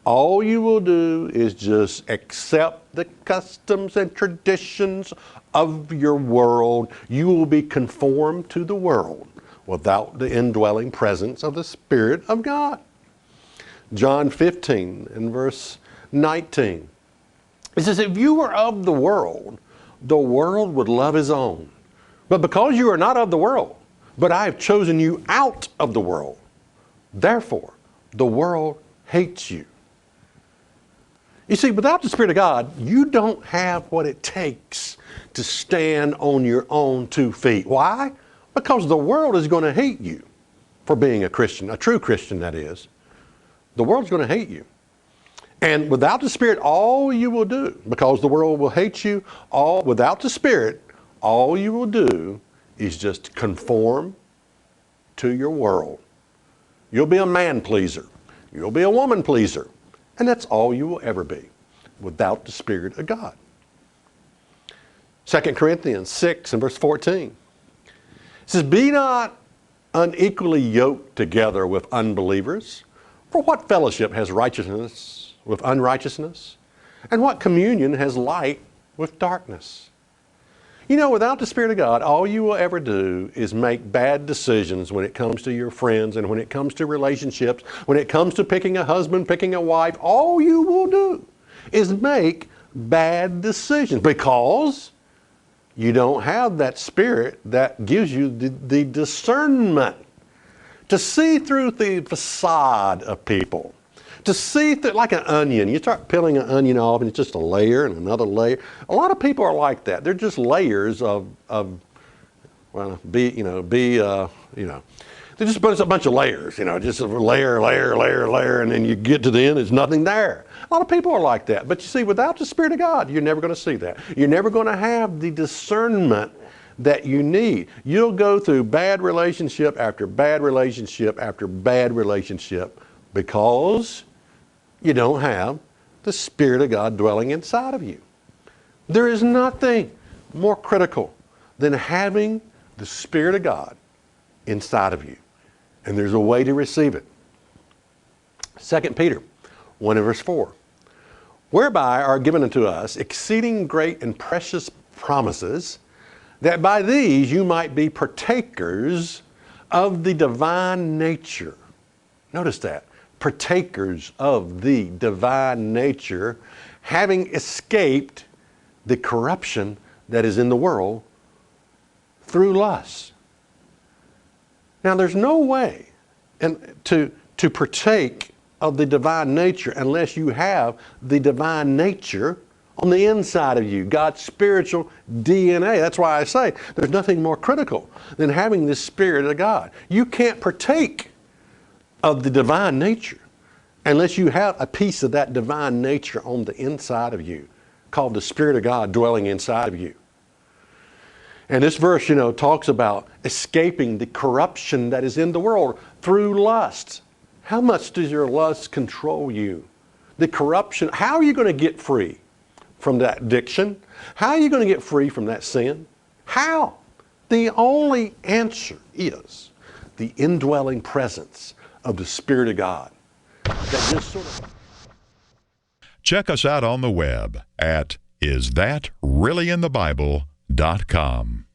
all you will do is just accept the customs and traditions of your world. You will be conformed to the world without the indwelling presence of the Spirit of God. John 15 and verse 19. It says, if you were of the world would love his own. But because you are not of the world, but I have chosen you out of the world, therefore the world hates you. You see, without the Spirit of God, you don't have what it takes to stand on your own 2 feet. Why? Because the world is going to hate you for being a Christian, a true Christian, that is. The world's going to hate you. And without the Spirit, all you will do, because the world will hate you, without the Spirit, all you will do is just conform to your world. You'll be a man pleaser. You'll be a woman pleaser. And that's all you will ever be without the Spirit of God. 2 Corinthians 6 and verse 14. It says, be not unequally yoked together with unbelievers. For what fellowship has righteousness with unrighteousness? And what communion has light with darkness? You know, without the Spirit of God, all you will ever do is make bad decisions when it comes to your friends and when it comes to relationships, when it comes to picking a husband, picking a wife. All you will do is make bad decisions because you don't have that Spirit that gives you the discernment to see through the facade of people. To see through, like an onion. You start peeling an onion off and it's just a layer and another layer. A lot of people are like that. They're just layers of they're just a bunch of layers, just a layer, and then you get to the end, there's nothing there. A lot of people are like that. But you see, without the Spirit of God, you're never going to see that. You're never going to have the discernment that you need. You'll go through bad relationship after bad relationship after bad relationship because you don't have the Spirit of God dwelling inside of you. There is nothing more critical than having the Spirit of God inside of you. And there's a way to receive it. 2 Peter 1 and verse 4. Whereby are given unto us exceeding great and precious promises, that by these you might be partakers of the divine nature. Notice that. Partakers of the divine nature, having escaped the corruption that is in the world through lust. Now there's no way to partake of the divine nature unless you have the divine nature on the inside of you, God's spiritual DNA. That's why I say there's nothing more critical than having the Spirit of God. You can't partake of the divine nature unless you have a piece of that divine nature on the inside of you, called the Spirit of God dwelling inside of you. And this verse, talks about escaping the corruption that is in the world through lust. How much does your lust control you? The corruption, how are you going to get free from that addiction? How are you going to get free from that sin? How? The only answer is the indwelling presence of the Spirit of God. That just sort of... Check us out on the web at isthatreallyinthebible.com.